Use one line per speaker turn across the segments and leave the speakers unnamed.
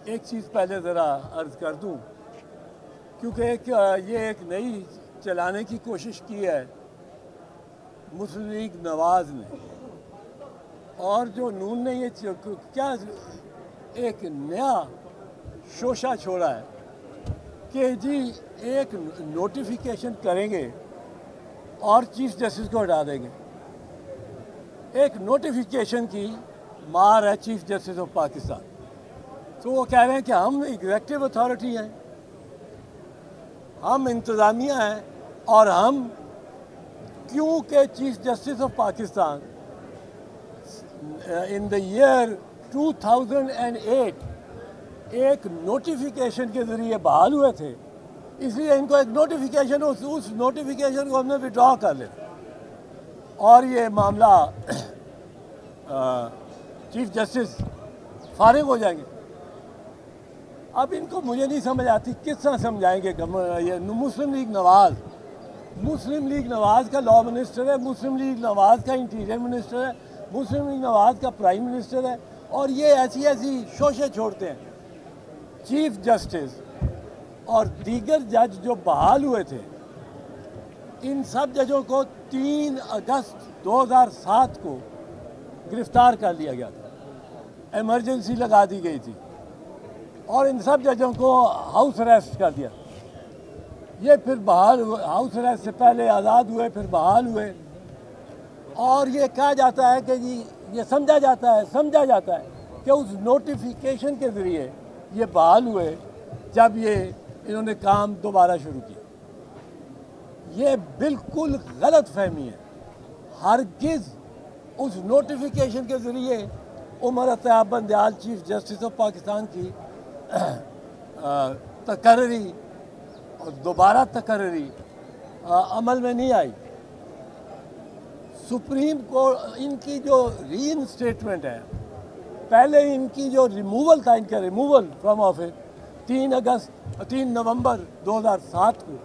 ایک چیز پہلے ذرا عرض کر دوں، کیونکہ یہ ایک نئی چلانے کی کوشش کی ہے مسلم لیگ نواز نے، اور جو نون نے یہ کیا ایک نیا شوشہ چھوڑا ہے کہ جی ایک نوٹیفیکیشن کریں گے اور چیف جسٹس کو ہٹا دیں گے. ایک نوٹیفیکیشن کی مار ہے چیف جسٹس آف پاکستان. تو وہ کہہ رہے ہیں کہ ہم ایگزیکٹو اتھارٹی ہیں، ہم انتظامیہ ہیں، اور ہم کیونکہ chief justice of Pakistan in the year 2008 ایک نوٹیفیکیشن کے ذریعے بحال ہوئے تھے، اس لیے ان کو ایک نوٹیفیکیشن، اس نوٹیفیکیشن کو ہم نے وڈرا کر لیا اور یہ معاملہ چیف جسٹس فارغ ہو جائیں گے. اب ان کو مجھے نہیں سمجھ آتی کس طرح سمجھائیں گے. یہ مسلم لیگ نواز کا لاء منسٹر ہے، مسلم لیگ نواز کا انٹیریئر منسٹر ہے، مسلم لیگ نواز کا پرائم منسٹر ہے، اور یہ ایسی شوشے چھوڑتے ہیں. چیف جسٹس اور دیگر جج جو بحال ہوئے تھے، ان سب ججوں کو 3 اگست 2007 کو گرفتار کر لیا گیا تھا، ایمرجنسی لگا دی گئی تھی، اور ان سب ججوں کو ہاؤس اریسٹ کر دیا. یہ پھر بحال ہوئے، ہاؤس اریسٹ سے پہلے آزاد ہوئے، پھر بحال ہوئے، اور یہ کہا جاتا ہے کہ جی یہ سمجھا جاتا ہے کہ اس نوٹیفیکیشن کے ذریعے یہ بحال ہوئے جب انہوں نے کام دوبارہ شروع کیا. یہ بالکل غلط فہمی ہے. ہرگز اس نوٹیفیکیشن کے ذریعے Umar Tayyab Bandial chief justice of Pakistan کی تقرری اور دوبارہ تقرری عمل میں نہیں آئی. سپریم کورٹ ان کی جو ری انسٹیٹمنٹ ہے، پہلے ان کی جو ریموول تھا، ان کا ریموول فرام آفس 3 نومبر 2007 کو،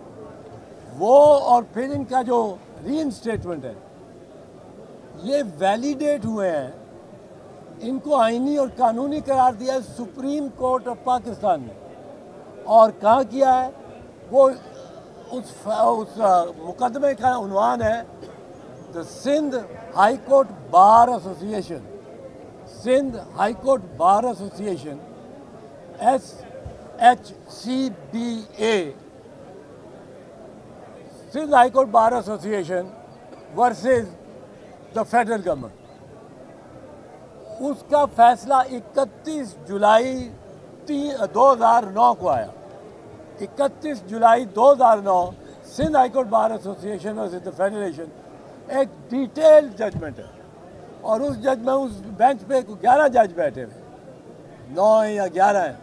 وہ اور پھر ان کا جو ری انسٹیٹمنٹ ہے، یہ ویلیڈیٹ ہوئے ہیں. ان کو آئینی اور قانونی قرار دیا ہے سپریم کورٹ آف پاکستان نے. اور کہاں کیا ہے وہ اس مقدمے کا عنوان ہے the Sindh high court bar association, Sindh high court bar association SHCBA، Sindh high court bar association versus the federal government. اس کا فیصلہ 31 جولائی 2009 کو آیا. 31 جولائی 2009 Sindh high court bar association versus the federation ایک ڈیٹیل ججمنٹ ہے، اور اس بینچ پہ 11 جج بیٹھے ہوئے، 9 یا 11 ہیں،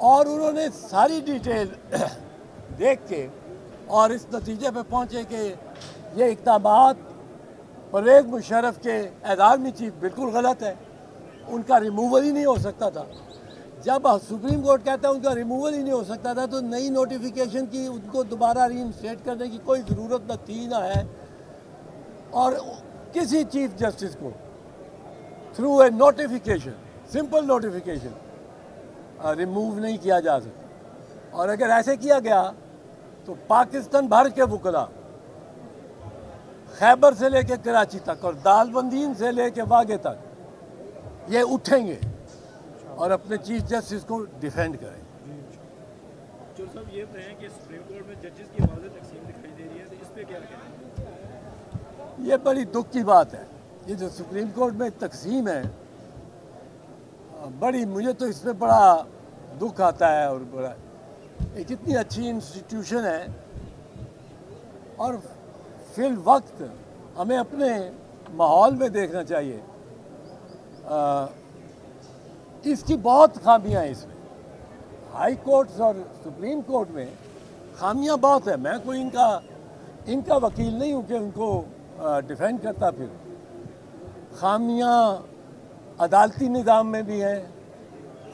اور انہوں نے ساری ڈیٹیل دیکھ کے اور اس نتیجے پہ پہنچے کہ یہ اقدامات پرویز مشرف کے ایز آرمی چیف بالکل غلط ہے، ان کا ریموول ہی نہیں ہو سکتا تھا. جب سپریم کورٹ کہتا ہے ان کا ریموول ہی نہیں ہو سکتا تھا، تو نئی نوٹیفیکیشن کی ان کو دوبارہ ری انسٹیٹ کرنے کی کوئی ضرورت نہ تھی نہ ہے. اور کسی چیف جسٹس کو through a notification, simple notification, remove نہیں کیا جا سکتا. اور اگر ایسے کیا گیا تو پاکستان بھر کے وکلاء، خیبر سے لے کے کراچی تک اور دالبندین سے لے کے واگے تک، یہ اٹھیں گے اور اپنے چیف جسٹس کو ڈیفینڈ کریں گے.
جو صاحب یہ کہیں کہ سپریم کورٹ میں ججز کی واضح تقسیم دکھائی دے رہی ہے، تو اس پہ کیا کہیں؟
یہ بڑی دکھ کی بات ہے. یہ جو سپریم کورٹ میں تقسیم ہے، بڑی، مجھے تو اس میں بڑا دکھ آتا ہے. اور بڑا ایک اتنی اچھی انسٹیٹیوشن ہے، اور فی الوقت ہمیں اپنے ماحول میں دیکھنا چاہیے. اس کی بہت خامیاں ہیں. اس میں ہائی کورٹس اور سپریم کورٹ میں خامیاں بہت ہیں. میں کوئی ان کا وکیل نہیں ہوں کہ ان کو ڈیفینڈ کرتا. پھر خامیاں عدالتی نظام میں بھی ہیں،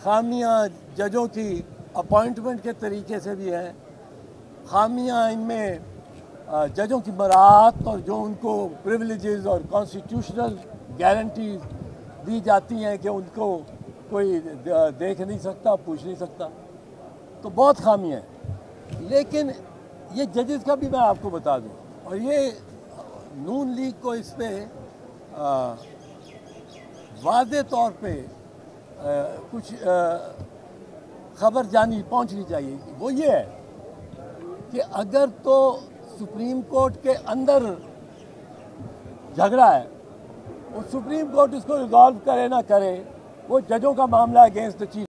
خامیاں ججوں کی اپوائنٹمنٹ کے طریقے سے بھی ہیں، خامیاں ان میں ججوں کی مراعات اور جو ان کو پریویلیجز اور کانسٹیٹیوشنل گارنٹیز دی جاتی ہیں کہ ان کو کوئی دیکھ نہیں سکتا، پوچھ نہیں سکتا، تو بہت خامی ہے. لیکن یہ ججز کا بھی میں آپ کو بتا دوں، اور یہ نون لیگ کو اس پہ واضح طور پہ کچھ خبر جانی پہنچنی چاہیے. وہ یہ ہے کہ اگر تو سپریم کورٹ کے اندر جھگڑا ہے، وہ سپریم کورٹ اس کو ریزالو کرے نہ کرے، وہ ججوں کا معاملہ اگینسٹ دا چیف